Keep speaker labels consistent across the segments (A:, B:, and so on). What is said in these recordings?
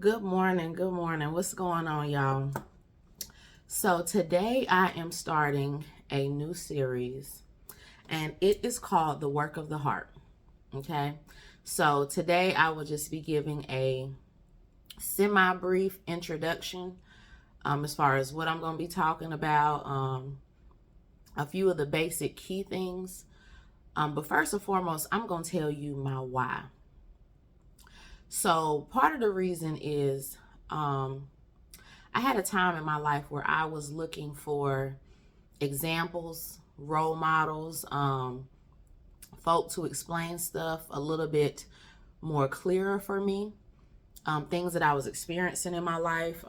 A: Good morning. Good morning. What's going on, y'all? So, today I am starting a new series, and it is called The Work of the Heart. Okay. So, today I will just be giving a semi brief introduction as far as what I'm going to be talking about, a few of the basic key things. But first and foremost, I'm going to tell you my why. So, part of the reason is I had a time in my life where I was looking for examples, role models, folk to explain stuff a little bit more clearer for me, things that I was experiencing in my life,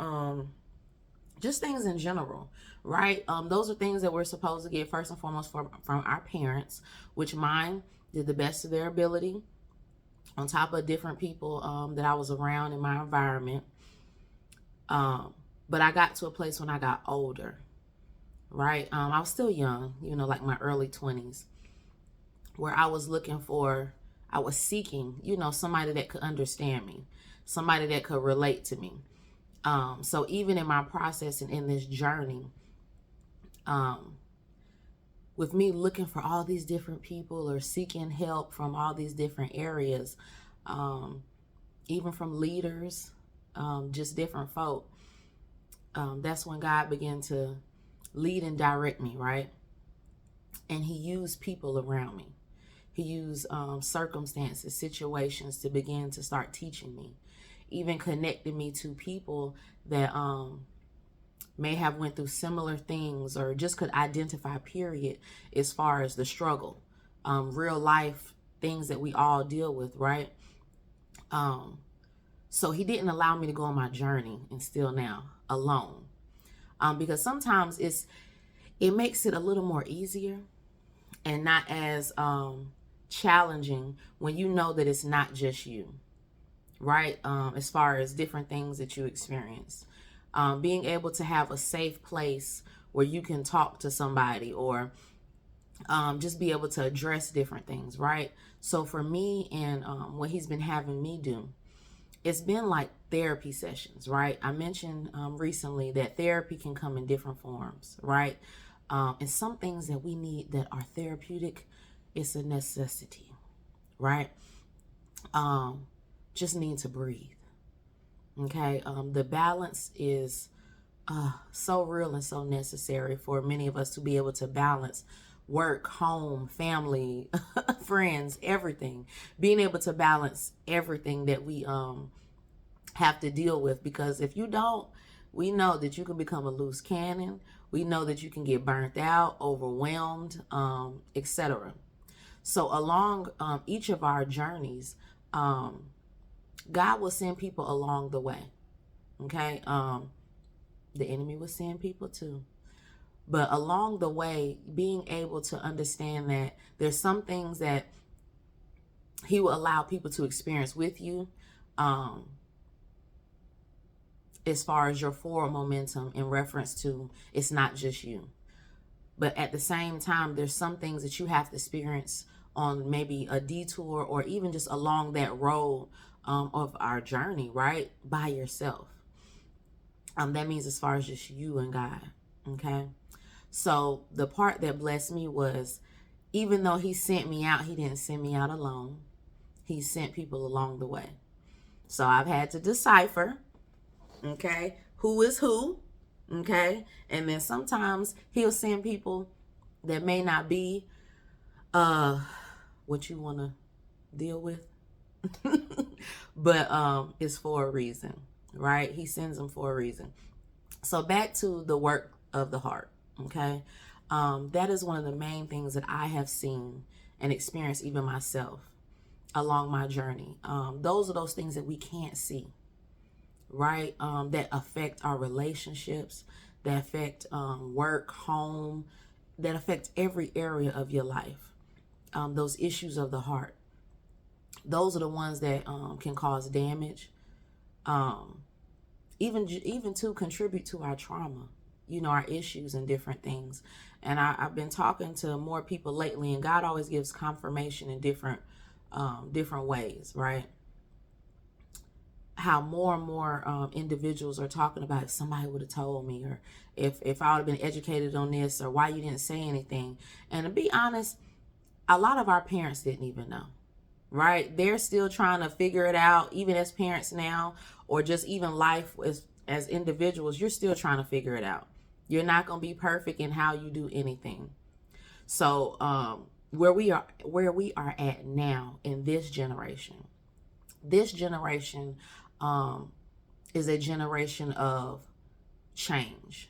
A: just things in general, right? Those are things that we're supposed to get first and foremost from our parents, which mine did the best of their ability, on top of different people that I was around in my environment. Um, but I got to a place when I got older, right? I was still young, like my early 20s, where I was seeking, somebody that could understand me, somebody that could relate to me. So even in my process and in this journey, um, with me looking for all these different people or seeking help from all these different areas, um, even from leaders, just different folk, that's when God began to lead and direct me, right? And He used people around me. He used circumstances, situations to begin to start teaching me, even connected me to people that may have went through similar things or just could identify, period, as far as the struggle, real life things that we all deal with, right? Um, so he didn't allow me to go on my journey and still now alone, because sometimes it makes it a little more easier and not as challenging when you know that it's not just you, right? As far as different things that you experience, being able to have a safe place where you can talk to somebody or just be able to address different things, right? So for me and what he's been having me do, it's been like therapy sessions, right? I mentioned recently that therapy can come in different forms, right? And some things that we need that are therapeutic, it's a necessity, right? Um, just need to breathe. Okay. The balance is so real and so necessary for many of us to be able to balance work, home, family, friends, everything. Being able to balance everything that we have to deal with, because if you don't, we know that you can become a loose cannon. We know that you can get burnt out, overwhelmed, etc. So along each of our journeys, um, God will send people along the way. Okay. The enemy will send people too. But along the way, being able to understand that there's some things that he will allow people to experience with you, um, as far as your forward momentum in reference to it's not just you. But at the same time, there's some things that you have to experience on maybe a detour or even just along that road of our journey, right? By yourself. That means as far as just you and God. Okay. So the part that blessed me was, even though he sent me out, he didn't send me out alone. He sent people along the way. So I've had to decipher, okay, who is who, okay? And then sometimes he'll send people that may not be uh what you want to deal with. But it's for a reason, right? He sends them for a reason. So back to the work of the heart, okay? That is one of the main things that I have seen and experienced even myself along my journey. Those are those things that we can't see, right? That affect our relationships, that affect work, home, that affect every area of your life. Those issues of the heart, those are the ones that can cause damage, um, even to contribute to our trauma, our issues and different things. And I've been talking to more people lately, and God always gives confirmation in different ways, right? how more and more individuals are talking about, if somebody would have told me, or if I would have been educated on this, or why you didn't say anything. And to be honest, a lot of our parents didn't even know, right? They're still trying to figure it out, even as parents now, or just even life as individuals. You're still trying to figure it out. You're not going to be perfect in how you do anything. So where we are at now in this generation is a generation of change.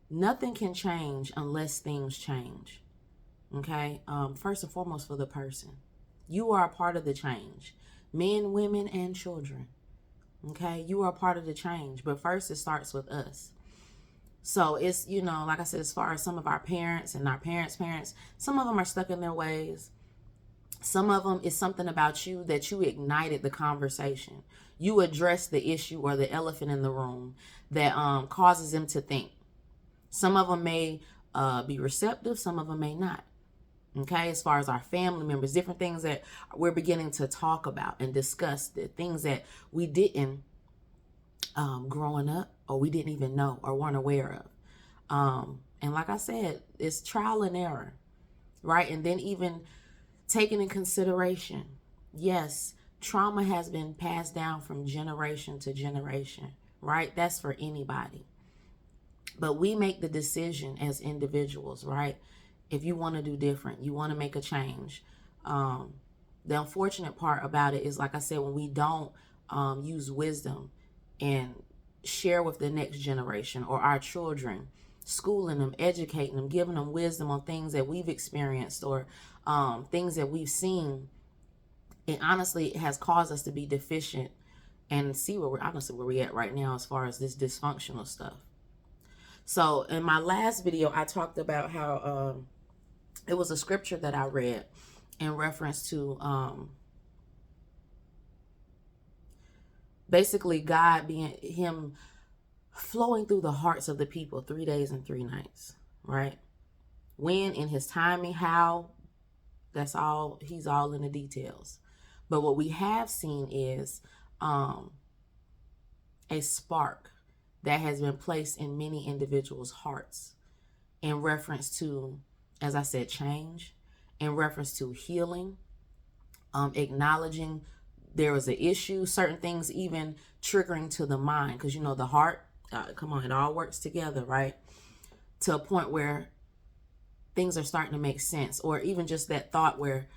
A: Nothing can change unless things change. Okay. First and foremost, for the person, you are a part of the change. Men, women, and children. Okay. You are a part of the change, but first it starts with us. So it's, like I said, as far as some of our parents and our parents' parents, some of them are stuck in their ways. Some of them is something about you that you ignited the conversation. You addressed the issue or the elephant in the room that causes them to think. Some of them may be receptive. Some of them may not. Okay, as far as our family members, different things that we're beginning to talk about and discuss, the things that we didn't growing up, or we didn't even know or weren't aware of. And like I said, it's trial and error, right? And then even taking in consideration, yes, trauma has been passed down from generation to generation, right? That's for anybody. But we make the decision as individuals, right? If you want to do different, you want to make a change. The unfortunate part about it is, like I said, when we don't use wisdom and share with the next generation or our children, schooling them, educating them, giving them wisdom on things that we've experienced or things that we've seen, it honestly has caused us to be deficient and see where we're at right now as far as this dysfunctional stuff. So in my last video, I talked about how it was a scripture that I read in reference to basically God being him flowing through the hearts of the people 3 days and 3 nights, right? When, in his timing, how, that's all, he's all in the details. But what we have seen is a spark that has been placed in many individuals' hearts in reference to, as I said, change, in reference to healing, acknowledging there was an issue, certain things even triggering to the mind, because the heart, it all works together, right? To a point where things are starting to make sense, or even just that thought where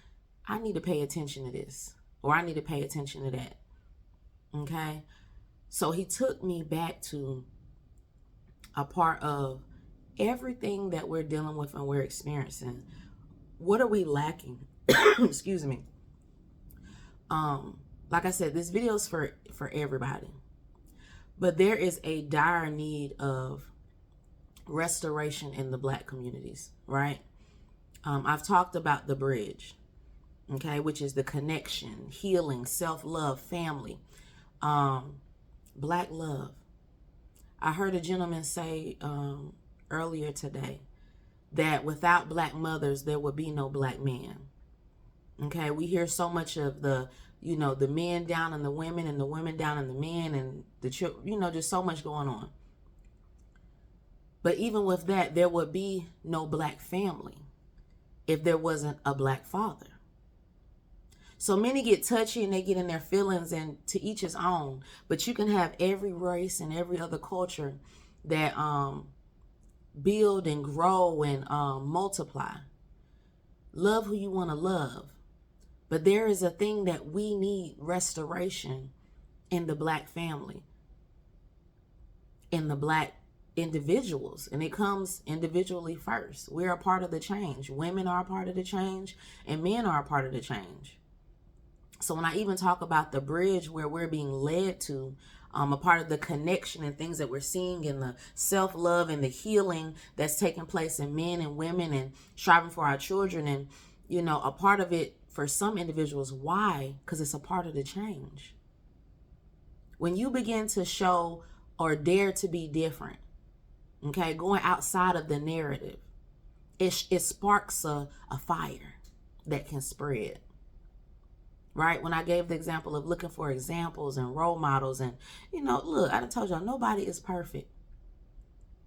A: I need to pay attention to this, or I need to pay attention to that. Okay. So he took me back to a part of everything that we're dealing with and we're experiencing. What are we lacking? Excuse me. Like I said, this video is for everybody, but there is a dire need of restoration in the Black communities, right? I've talked about the bridge, okay, which is the connection, healing, self-love, family, Black love. I heard a gentleman say earlier today that without Black mothers, there would be no Black man. Okay, we hear so much of the men down on the women and the women down on the men and the children, just so much going on. But even with that, there would be no Black family if there wasn't a Black father. So many get touchy and they get in their feelings, and to each his own. But you can have every race and every other culture that build and grow and multiply. Love who you want to love. But there is a thing that we need restoration in the Black family, in the Black individuals, and it comes individually first. We're a part of the change. Women are a part of the change, and men are a part of the change. So when I even talk about the bridge where we're being led to, a part of the connection and things that we're seeing in the self-love and the healing that's taking place in men and women and striving for our children, and a part of it for some individuals. Why? Because it's a part of the change. When you begin to show or dare to be different, okay, going outside of the narrative, it sparks a fire that can spread. right? When I gave the example of looking for examples and role models, and, look, I done told y'all, nobody is perfect.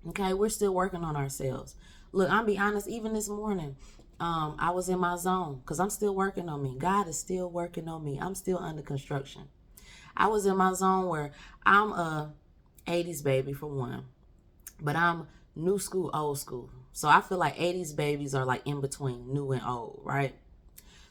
A: Okay, we're still working on ourselves. Look, I'm be honest, even this morning, I was in my zone because I'm still working on me. God is still working on me. I'm still under construction. I was in my zone where I'm a 80s baby for one, but I'm new school, old school. So I feel like 80s babies are like in between new and old, right?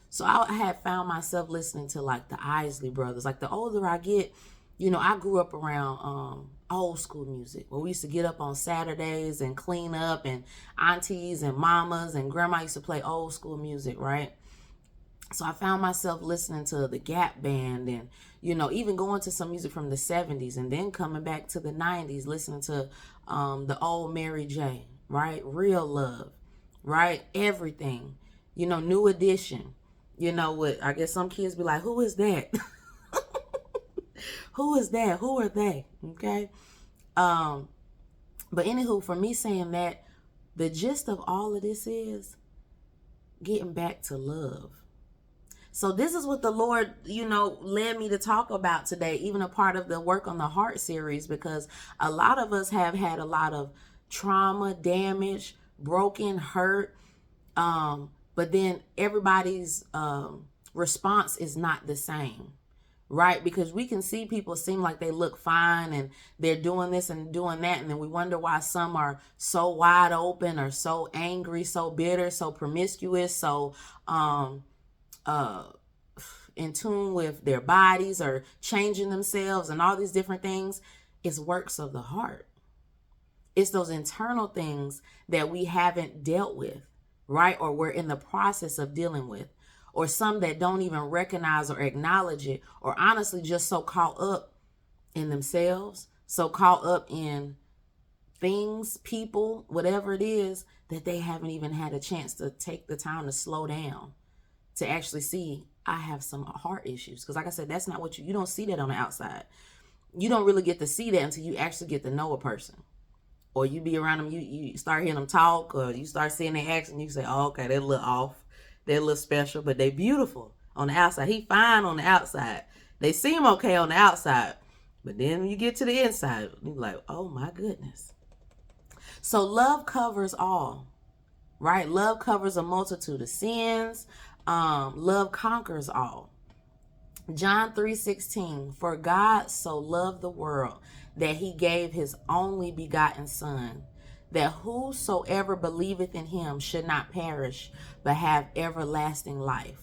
A: So I had found myself listening to like the Isley Brothers. Like the older I get, I grew up around old school music where we used to get up on Saturdays and clean up, and aunties and mamas and grandma used to play old school music, right? So I found myself listening to the Gap Band and, even going to some music from the 70s, and then coming back to the 90s, listening to the old Mary J., right? Real Love, right? Everything, New Edition. What I guess some kids be like, who is that? Who is that? Who are they? Okay. But anywho, for me saying that, the gist of all of this is getting back to love. So this is what the Lord, led me to talk about today, even a part of the Work on the Heart series, because a lot of us have had a lot of trauma, damage, broken, hurt. But then everybody's response is not the same, right? Because we can see people seem like they look fine and they're doing this and doing that. And then we wonder why some are so wide open or so angry, so bitter, so promiscuous, so in tune with their bodies or changing themselves and all these different things. It's works of the heart. It's those internal things that we haven't dealt with, right? Or we're in the process of dealing with, or some that don't even recognize or acknowledge it, or honestly just so caught up in themselves, so caught up in things, people, whatever it is, that they haven't even had a chance to take the time to slow down to actually see, I have some heart issues. Because like I said, that's not what you don't see that on the outside. You don't really get to see that until you actually get to know a person. Or you be around them, you start hearing them talk, or you start seeing their action, you say, oh, okay, they're a little off. They're a little special, but they beautiful on the outside. He fine on the outside. They seem okay on the outside. But then when you get to the inside, you're like, oh my goodness. So love covers all, right? Love covers a multitude of sins. Love conquers all. John 3:16, for God so loved the world that he gave his only begotten Son, that whosoever believeth in him should not perish, but have everlasting life.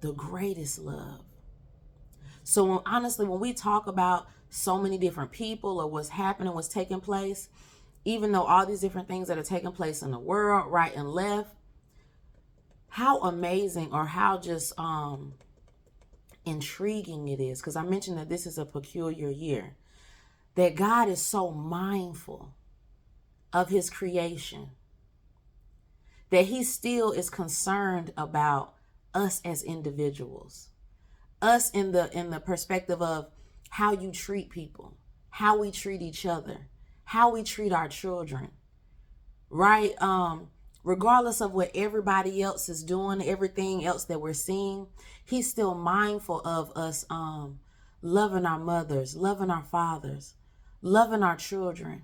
A: The greatest love. So honestly, when we talk about so many different people or what's happening, what's taking place, even though all these different things that are taking place in the world, right and left, how amazing, or how just intriguing it is, because I mentioned that this is a peculiar year, that God is so mindful of his creation, that he still is concerned about us as individuals, us in the perspective of how you treat people, how we treat each other, how we treat our children, right? Regardless of what everybody else is doing, everything else that we're seeing, he's still mindful of us loving our mothers, loving our fathers, loving our children.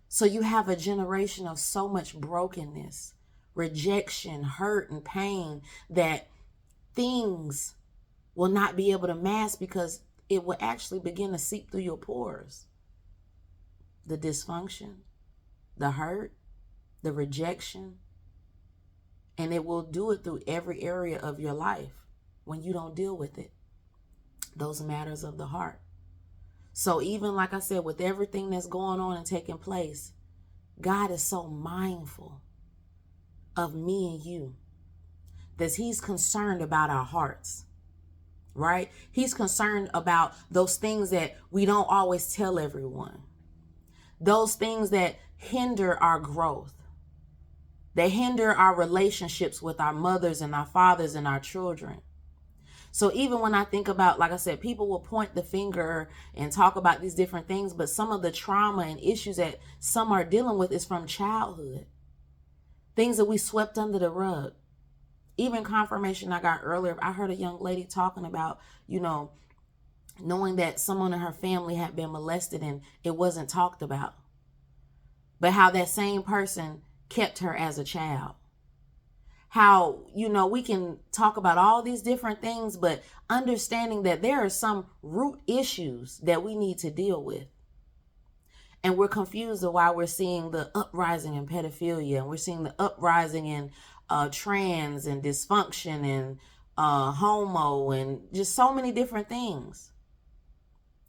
A: So you have a generation of so much brokenness, rejection, hurt, and pain that things will not be able to mask, because it will actually begin to seep through your pores. The dysfunction, the hurt, the rejection, and it will do it through every area of your life when you don't deal with it. Those matters of the heart. So even like I said, with everything that's going on and taking place, God is so mindful of me and you that he's concerned about our hearts, right? He's concerned about those things that we don't always tell everyone, those things that hinder our growth. They hinder our relationships with our mothers and our fathers and our children. So even when I think about, like I said, people will point the finger and talk about these different things, but some of the trauma and issues that some are dealing with is from childhood. Things that we swept under the rug. Even confirmation I got earlier, I heard a young lady talking about, knowing that someone in her family had been molested and it wasn't talked about. But how that same person kept her as a child. How, we can talk about all these different things, but understanding that there are some root issues that we need to deal with. And we're confused of why we're seeing the uprising in pedophilia, and we're seeing the uprising in trans and dysfunction and homo and just so many different things.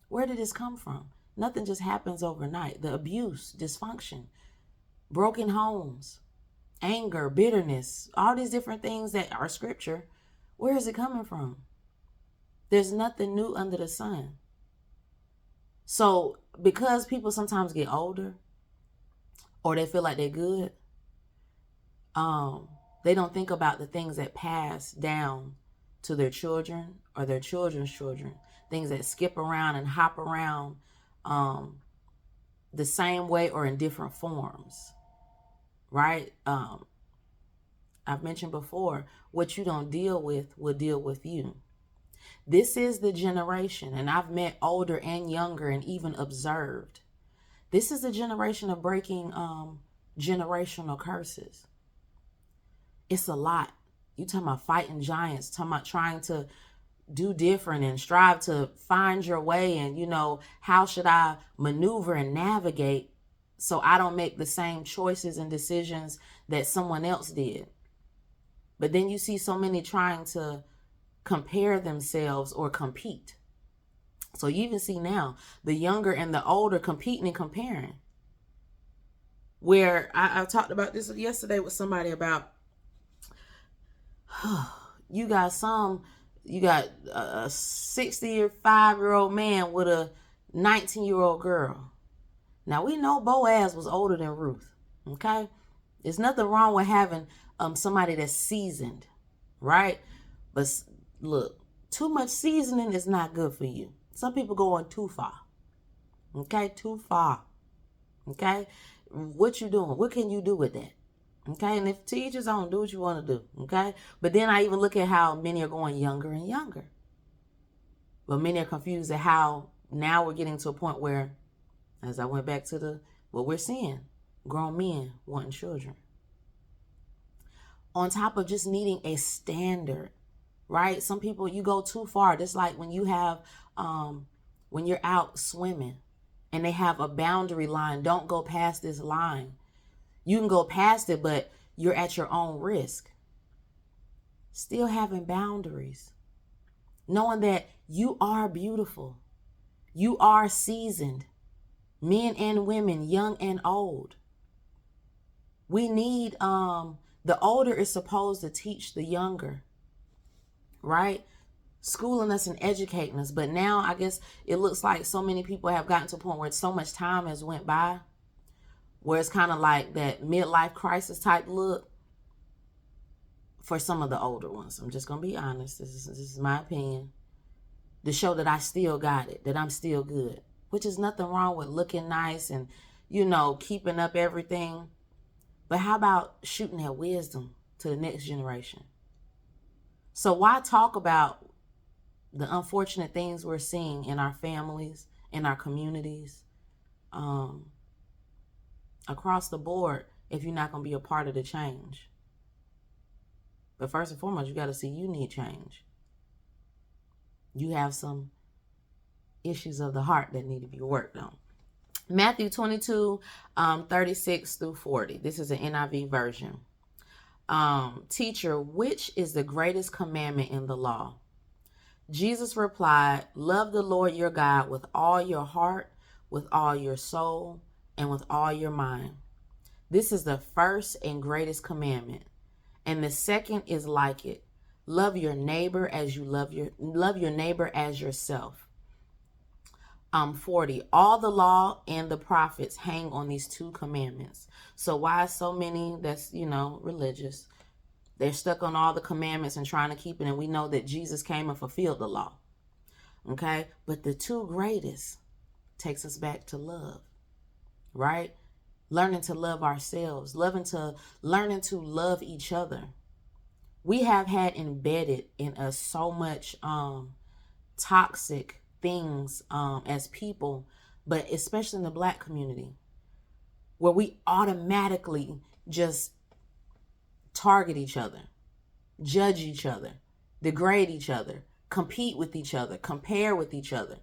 A: Where did this come from? Nothing just happens overnight. The abuse, dysfunction, broken homes, anger, bitterness, all these different things that are scripture, where is it coming from? There's nothing new under the sun. So because people sometimes get older or they feel like they're good, they don't think about the things that pass down to their children or their children's children, things that skip around and hop around the same way or in different forms, right? I've mentioned before, what you don't deal with will deal with you. This is the generation, and I've met older and younger and even observed. This is the generation of breaking generational curses. It's a lot. You talking about fighting giants, talking about trying to do different and strive to find your way and, how should I maneuver and navigate so I don't make the same choices and decisions that someone else did. But then you see so many trying to compare themselves or compete. So you even see now the younger and the older competing and comparing. Where I talked about this yesterday with somebody about, you got a 65-year-old man with a 19-year-old girl. Now we know Boaz was older than Ruth. Okay, there's nothing wrong with having somebody that's seasoned, right? But look, too much seasoning is not good for you. Some people going too far. Okay, too far. Okay, what you doing? What can you do with that? Okay, and if teachers don't, do what you want to do. Okay, but then I even look at how many are going younger and younger. But many are confused at how now we're getting to a point where, as I went back to what we're seeing, grown men wanting children. On top of just needing a standard, right? Some people, you go too far. Just like when you have, when you're out swimming and they have a boundary line, don't go past this line. You can go past it, but you're at your own risk. Still having boundaries. Knowing that you are beautiful. You are seasoned. Men and women, young and old. We need, the older is supposed to teach the younger, right? Schooling us and educating us. But now I guess it looks like so many people have gotten to a point where so much time has went by, where it's kind of like that midlife crisis type look for some of the older ones. I'm just going to be honest. This is my opinion. To show that I still got it, that I'm still good, which is nothing wrong with looking nice and, keeping up everything. But how about shooting that wisdom to the next generation? So why talk about the unfortunate things we're seeing in our families, in our communities, across the board, if you're not going to be a part of the change? But first and foremost, you got to see you need change. You have some issues of the heart that need to be worked on. Matthew 22, 36 through 40. This is an NIV version. Teacher, which is the greatest commandment in the law? Jesus replied, love the Lord your God with all your heart, with all your soul, and with all your mind. This is the first and greatest commandment. And the second is like it. Love your neighbor as you love your neighbor as yourself. 40. All the law and the prophets hang on these two commandments. So why so many that's, religious? They're stuck on all the commandments and trying to keep it. And we know that Jesus came and fulfilled the law. Okay. But the two greatest takes us back to love, right? Learning to love ourselves, learning to love each other. We have had embedded in us so much toxic things as people, but especially in the Black community, where we automatically just target each other, judge each other, degrade each other, compete with each other, compare with each other.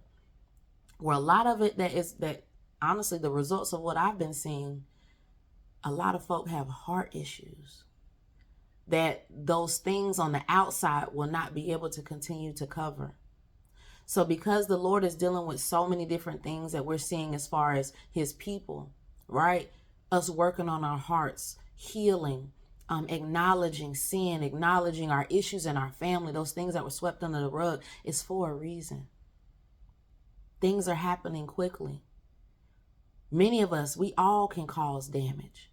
A: Where a lot of it that honestly, the results of what I've been seeing, a lot of folk have heart issues that those things on the outside will not be able to continue to cover. So because the Lord is dealing with so many different things that we're seeing as far as his people, right? Us working on our hearts, healing, acknowledging sin, acknowledging our issues in our family, those things that were swept under the rug, is for a reason. Things are happening quickly. Many of us, we all can cause damage.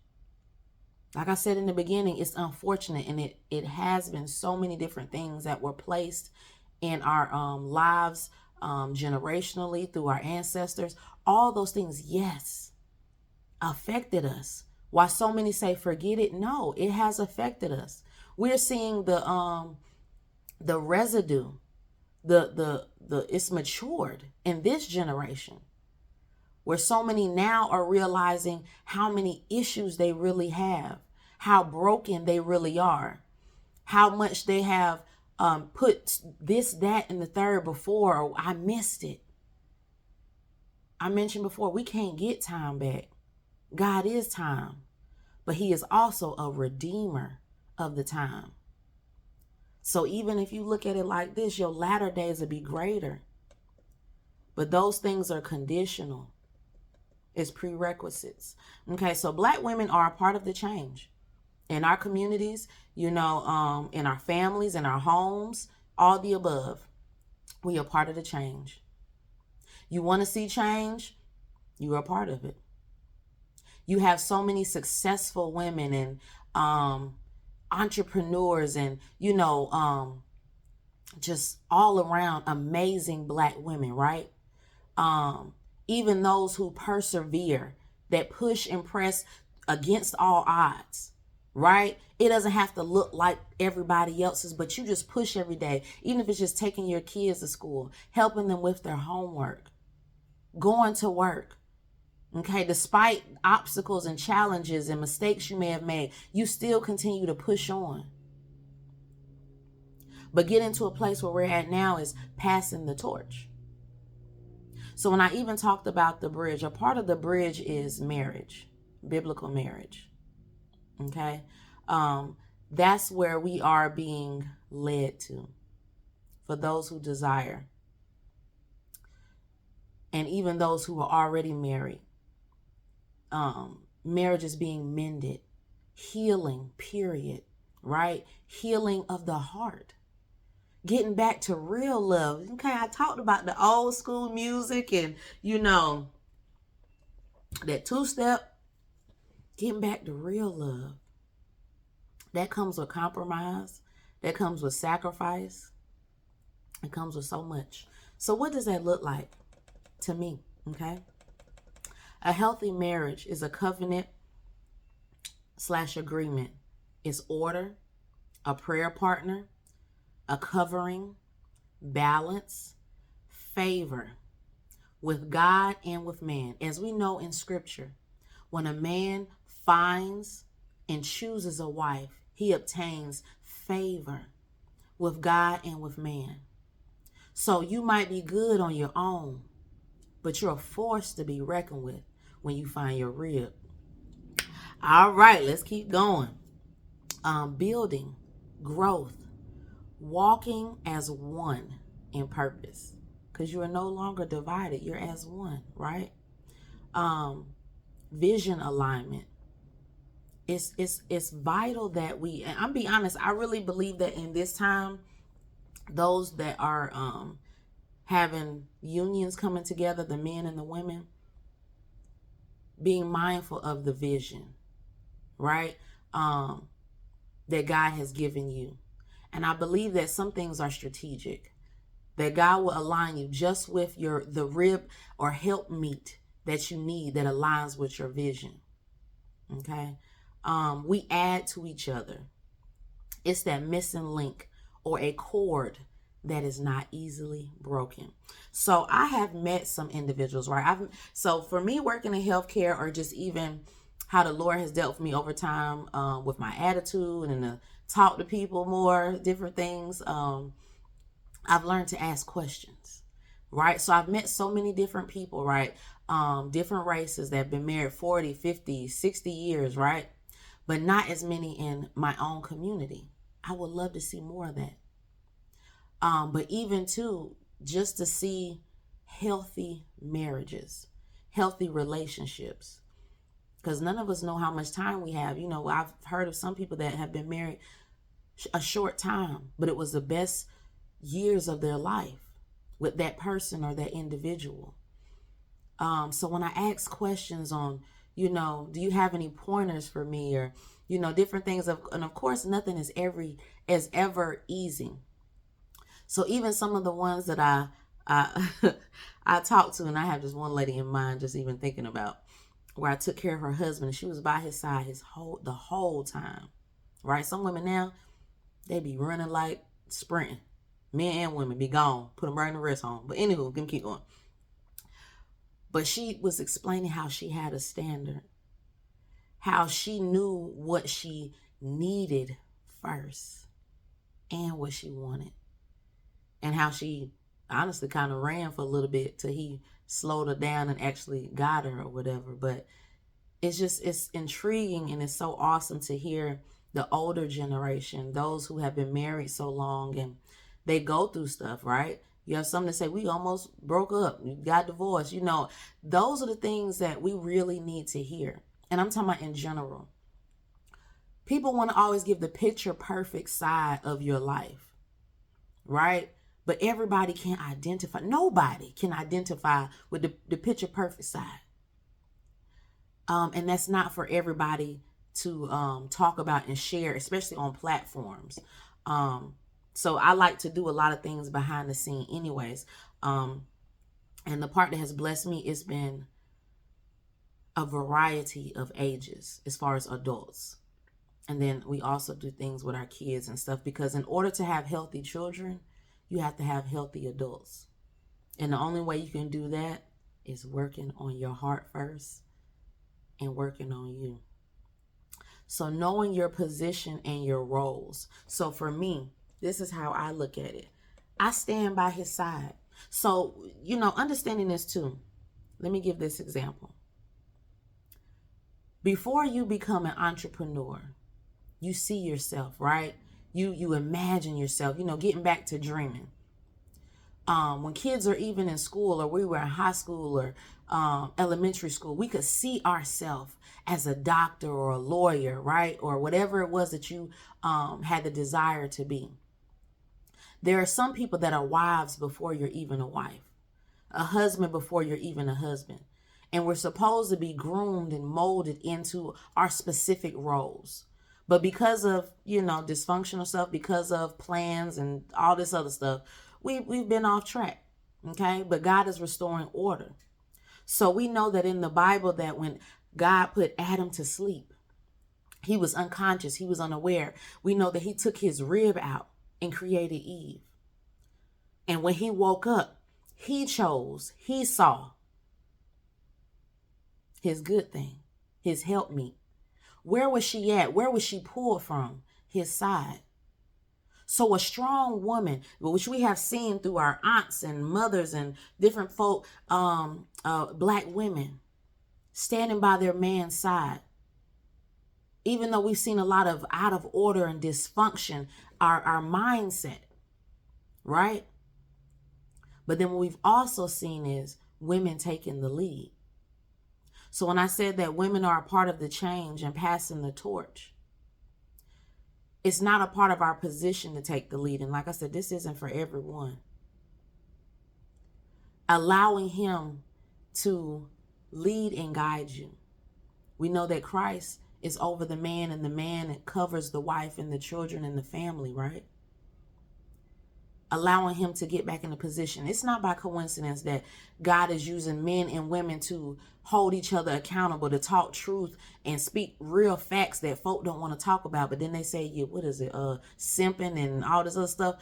A: Like I said in the beginning, it's unfortunate, and it has been so many different things that were placed in our lives generationally through our ancestors. All those things, yes, affected us. Why so many say forget it? No, it has affected us. We're seeing the residue, the it's matured in this generation, where so many now are realizing how many issues they really have, how broken they really are, how much they have put this, that, and the third before, or I missed it. I mentioned before, we can't get time back. God is time, but he is also a redeemer of the time. So even if you look at it like this, your latter days will be greater. But those things are conditional. It's prerequisites. Okay, so Black women are a part of the change in our communities, in our families, in our homes, all the above. We are part of the change. You want to see change? You are a part of it. You have so many successful women and entrepreneurs and, just all around amazing Black women, right? Even those who persevere, that push and press against all odds, right? It doesn't have to look like everybody else's, but you just push every day, even if it's just taking your kids to school, helping them with their homework, going to work. Okay, despite obstacles and challenges and mistakes you may have made, you still continue to push on. But getting to a place where we're at now is passing the torch. So when I even talked about the bridge, a part of the bridge is marriage, biblical marriage. Okay, that's where we are being led to for those who desire. And even those who are already married. Marriage is being mended, healing, period, right? Healing of the heart, getting back to real love. Okay, I talked about the old school music and, that two-step, getting back to real love. That comes with compromise. That comes with sacrifice. It comes with so much. So what does that look like to me? Okay. A healthy marriage is a covenant/agreement. It's order, a prayer partner, a covering, balance, favor with God and with man. As we know in scripture, when a man finds and chooses a wife, he obtains favor with God and with man. So you might be good on your own, but you're a force to be reckoned with when you find your rib. All right, let's keep going. Building, growth, walking as one in purpose, because you are no longer divided. You're as one, right? Vision alignment. It's vital that we, and I'm be honest, I really believe that in this time, those that are having unions coming together, the men and the women, being mindful of the vision, right? That God has given you. And I believe that some things are strategic, that God will align you just with the rib or help meet that you need that aligns with your vision. Okay. We add to each other. It's that missing link or a cord that is not easily broken. So I have met some individuals, right? So for me, working in healthcare, or just even how the Lord has dealt with me over time, with my attitude and to talk to people more, different things. I've learned to ask questions, right? So I've met so many different people, right? Different races that have been married 40, 50, 60 years, right? But not as many in my own community. I would love to see more of that. But even too, just to see healthy marriages, healthy relationships, because none of us know how much time we have. You know, I've heard of some people that have been married a short time, but it was the best years of their life with that person or that individual. So when I ask questions on, you know, do you have any pointers for me, or, you know, different things and of course, nothing is ever easy. So even some of the ones that I I talked to, and I have this one lady in mind, just even thinking about, where I took care of her husband, and she was by his side the whole time. Right? Some women now, they be running like sprinting. Men and women be gone. Put them right in the rest home. But anywho, can keep going. But she was explaining how she had a standard, how she knew what she needed first and what she wanted, and how she honestly kind of ran for a little bit till he slowed her down and actually got her or whatever. But it's intriguing, and it's so awesome to hear the older generation, those who have been married so long, and they go through stuff, right? You have something to say, we almost broke up, we got divorced. You know, those are the things that we really need to hear. And I'm talking about in general. People want to always give the picture perfect side of your life, right? But everybody can't identify. Nobody can identify with the picture perfect side. And that's not for everybody to talk about and share, especially on platforms. So I like to do a lot of things behind the scene anyways. And the part that has blessed me has been a variety of ages as far as adults. And then we also do things with our kids and stuff, because in order to have healthy children, you have to have healthy adults. And the only way you can do that is working on your heart first and working on you. So knowing your position and your roles. So for me, this is how I look at it. I stand by his side. So, you know, understanding this too, let me give this example. Before you become an entrepreneur, you see yourself, right? You imagine yourself, you know, getting back to dreaming. When kids are even in school, or we were in high school or elementary school, we could see ourselves as a doctor or a lawyer, right? Or whatever it was that you had the desire to be. There are some people that are wives before you're even a wife, a husband before you're even a husband. And we're supposed to be groomed and molded into our specific roles. But because of, you know, dysfunctional stuff, because of plans and all this other stuff, we've been off track. Okay. But God is restoring order. So we know that in the Bible, that when God put Adam to sleep, he was unconscious. He was unaware. We know that he took his rib out and created Eve. And when he woke up, he saw his good thing, his helpmeet. Where was she at? Where was she pulled from? His side. So a strong woman, which we have seen through our aunts and mothers and different folk, black women standing by their man's side. Even though we've seen a lot of out of order and dysfunction, our mindset, right? But then what we've also seen is women taking the lead. So when I said that women are a part of the change and passing the torch, it's not a part of our position to take the lead. And like I said, this isn't for everyone. Allowing him to lead and guide you. We know that Christ is over the man, and the man covers the wife and the children and the family, right? allowing him to get back in the position. It's not by coincidence that God is using men and women to hold each other accountable, to talk truth and speak real facts that folk don't want to talk about. But then they say, yeah, what is it? Simping and all this other stuff.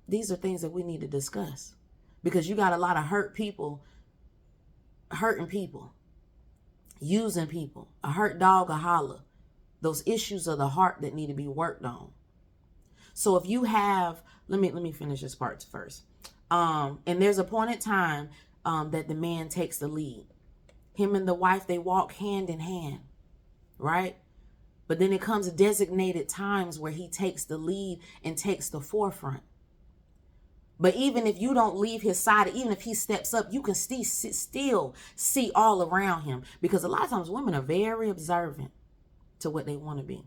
A: These are things that we need to discuss, because you got a lot of hurting people, using people, a hurt dog, a holler. Those issues of the heart that need to be worked on. So if you have, let me finish this part first. And there's a point in time that the man takes the lead. Him and the wife, they walk hand in hand, right? But then it comes designated times where he takes the lead and takes the forefront. But even if you don't leave his side, even if he steps up, you can still see all around him. Because a lot of times women are very observant to what they want to be.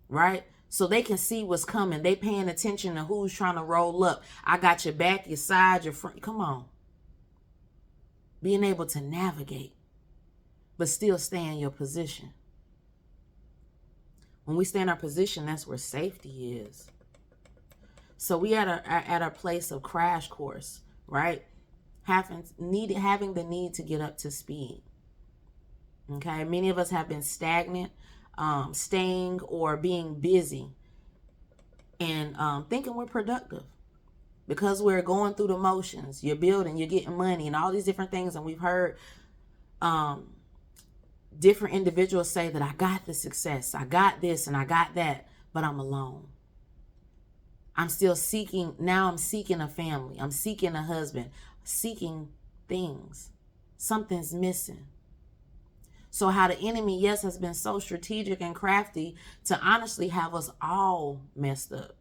A: Right? So they can see what's coming. They paying attention to who's trying to roll up. I got your back, your side, your front. Come on. Being able to navigate, but still stay in your position. When we stay in our position, that's where safety is. So we at a place of crash course, right? Having the need to get up to speed. Okay, many of us have been stagnant, staying or being busy, and thinking we're productive because we're going through the motions. You're building, you're getting money, and all these different things. And we've heard different individuals say that I got the success, I got this, and I got that, but I'm alone. I'm still seeking. Now I'm seeking a family. I'm seeking a husband, seeking things. Something's missing. So how the enemy, yes, has been so strategic and crafty to honestly have us all messed up.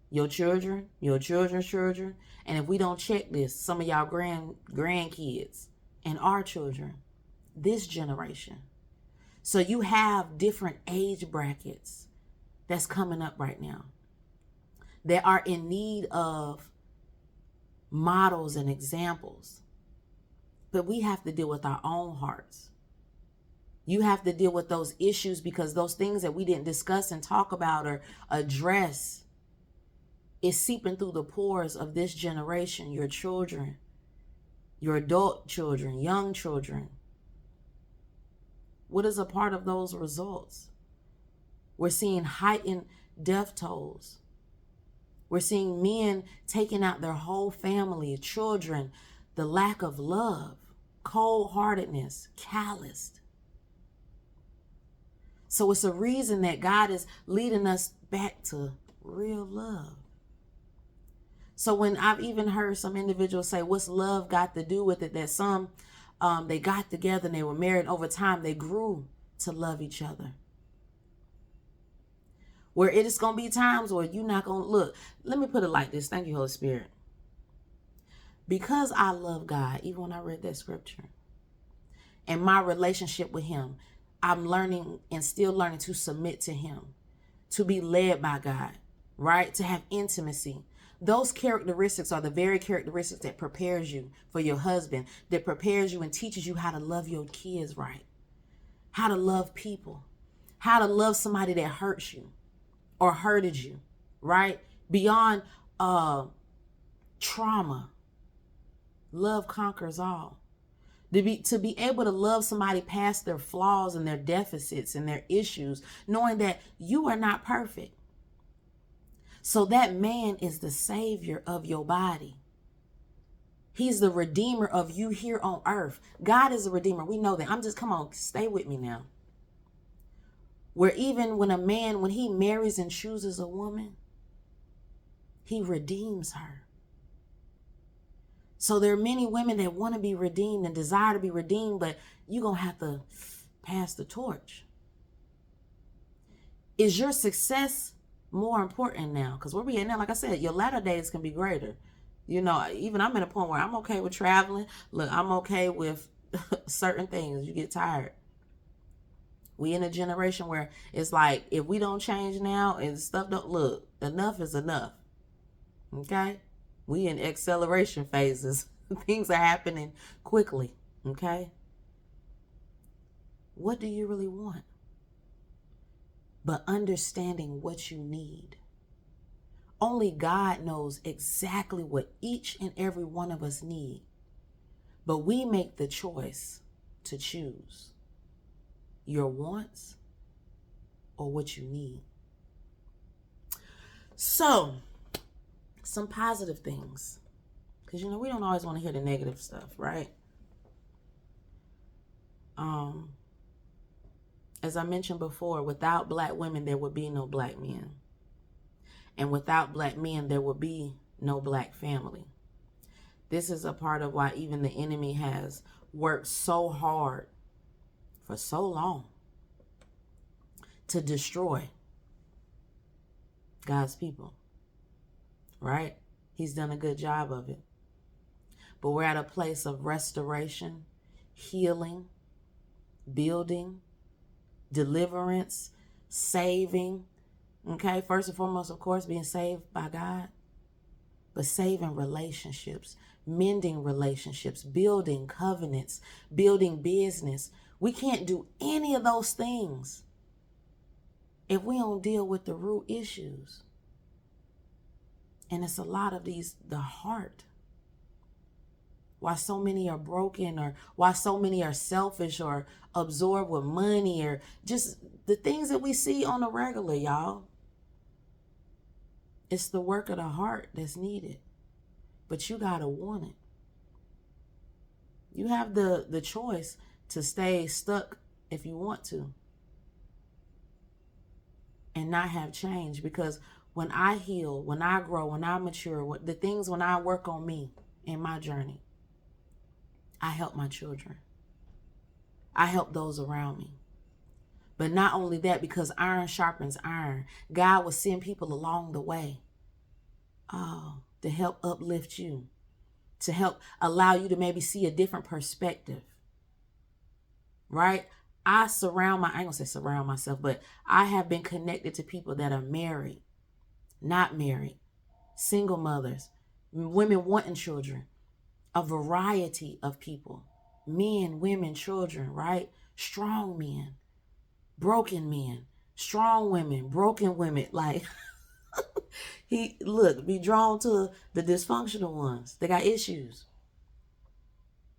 A: Your children, your children's children. And if we don't check this, some of y'all grandkids and our children, this generation. So you have different age brackets that's coming up right now that are in need of models and examples. But we have to deal with our own hearts. You have to deal with those issues, because those things that we didn't discuss and talk about or address is seeping through the pores of this generation, your children, your adult children, young children. What is a part of those results? We're seeing heightened death tolls. We're seeing men taking out their whole family, children, the lack of love, cold-heartedness, calloused. So it's a reason that God is leading us back to real love. So when I've even heard some individuals say, what's love got to do with it? That some, they got together and they were married. Over time, they grew to love each other. Where it is going to be times where you're not going to look. Let me put it like this. Thank you, Holy Spirit. Because I love God, even when I read that scripture, and my relationship with him, I'm learning and still learning to submit to him, to be led by God, right? To have intimacy. Those characteristics are the very characteristics that prepares you for your husband, that prepares you and teaches you how to love your kids right, how to love people, how to love somebody that hurts you or hurted you, right? Beyond trauma. Love conquers all. To be able to love somebody past their flaws and their deficits and their issues, knowing that you are not perfect. So that man is the savior of your body. He's the redeemer of you here on earth. God is a redeemer. We know that. Come on, stay with me now. Where even when a man, when he marries and chooses a woman, he redeems her. So there are many women that want to be redeemed and desire to be redeemed, but you're going to have to pass the torch. Is your success more important now? Because where we at now, like I said, your latter days can be greater. You know, even I'm at a point where I'm okay with traveling. Look, I'm okay with certain things. You get tired. We in a generation where it's like, if we don't change now and stuff don't look, enough is enough. Okay? We in acceleration phases. Things are happening quickly. Okay? What do you really want? but understanding what you need. Only God knows exactly what each and every one of us need. But we make the choice to choose your wants or what you need. So, some positive things. Because, we don't always want to hear the negative stuff, right? As I mentioned before, without Black women, there would be no Black men. And without Black men, there would be no Black family. This is a part of why even the enemy has worked so hard for so long to destroy God's people, right? He's done a good job of it. But we're at a place of restoration, healing, building, deliverance, saving. Okay, first and foremost, of course, being saved by God, but saving relationships, mending relationships, building covenants, building business. We can't do any of those things if we don't deal with the root issues. And it's a lot of the heart. Why so many are broken, or why so many are selfish or absorbed with money, or just the things that we see on a regular, y'all. It's the work of the heart that's needed. But you got to want it. You have the choice to stay stuck if you want to and not have change. Because when I heal, when I grow, when I mature, when I work on me in my journey, I help my children. I help those around me. But not only that, because iron sharpens iron, God will send people along the way to help uplift you, to help allow you to maybe see a different perspective, right? I ain't gonna say surround myself, but I have been connected to people that are married, not married, single mothers, women wanting children, a variety of people, men, women, children, right? Strong men, broken men, strong women, broken women. Like, be drawn to the dysfunctional ones. They got issues.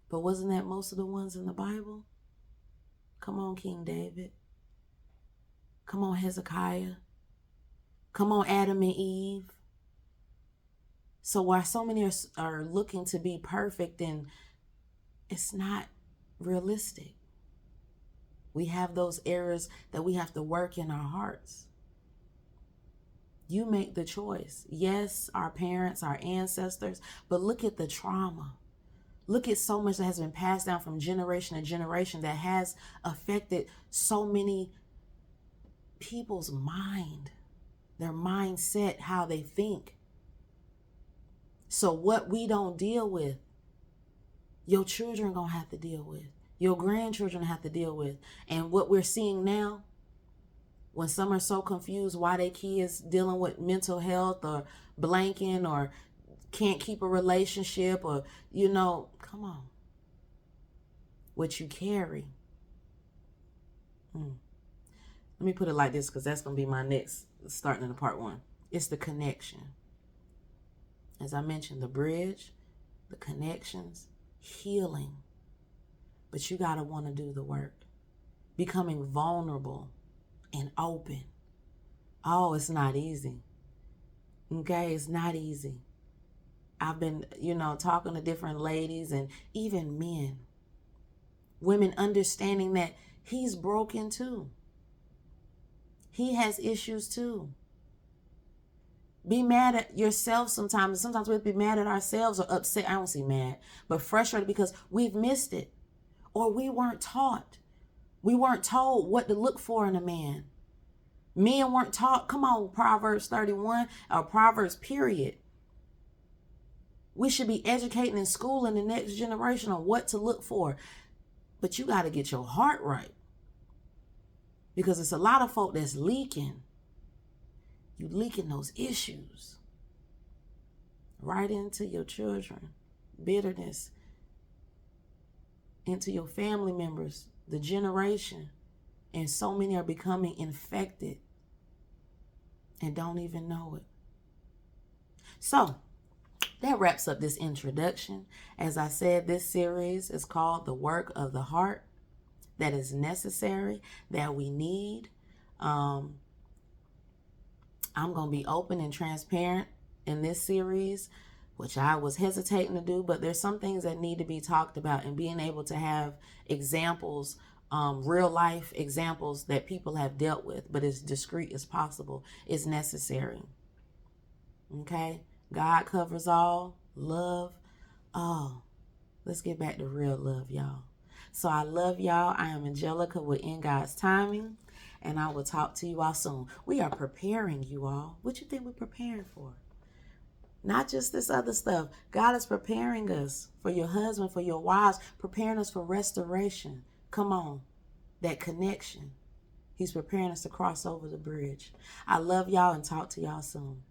A: But wasn't that most of the ones in the Bible? Come on, King David. Come on, Hezekiah. Come on, Adam and Eve. So why so many are looking to be perfect, and it's not realistic. We have those errors that we have to work in our hearts. You make the choice. Yes, our parents, our ancestors, but look at the trauma. Look at so much that has been passed down from generation to generation that has affected so many people's mind, their mindset, how they think. So what we don't deal with, your children gonna have to deal with. Your grandchildren have to deal with. And what we're seeing now, when some are so confused why their kids dealing with mental health or blanking or can't keep a relationship, or, come on. What you carry. Let me put it like this, because that's going to be my next, starting in the part 1. It's the connection. As I mentioned, the bridge, the connections, healing. But you got to want to do the work. Becoming vulnerable and open. Oh, it's not easy. Okay, it's not easy. I've been, talking to different ladies and even men. Women understanding that he's broken too. He has issues too. Be mad at yourself sometimes. Sometimes we'll be mad at ourselves or upset. I don't say mad, but frustrated because we've missed it. Or we weren't taught. We weren't told what to look for in a man. Men weren't taught, come on, Proverbs 31 or Proverbs period. We should be educating and schooling the next generation on what to look for. But you got to get your heart right. Because it's a lot of folk that's leaking. You leaking those issues right into your children. Bitterness into your family members, the generation. And so many are becoming infected and don't even know it. So that wraps up this introduction. As I said, this series is called The Work of the Heart, that is necessary, that we need. I'm going to be open and transparent in this series, which I was hesitating to do, but there's some things that need to be talked about, and being able to have examples, real life examples that people have dealt with, but as discreet as possible, is necessary. Okay? God covers all. Love. Oh, let's get back to real love, y'all. So I love y'all. I am Angelica with In God's Timing, and I will talk to you all soon. We are preparing you all. What you think we're preparing for? Not just this other stuff. God is preparing us for your husband, for your wives, preparing us for restoration. Come on, that connection. He's preparing us to cross over the bridge. I love y'all and talk to y'all soon.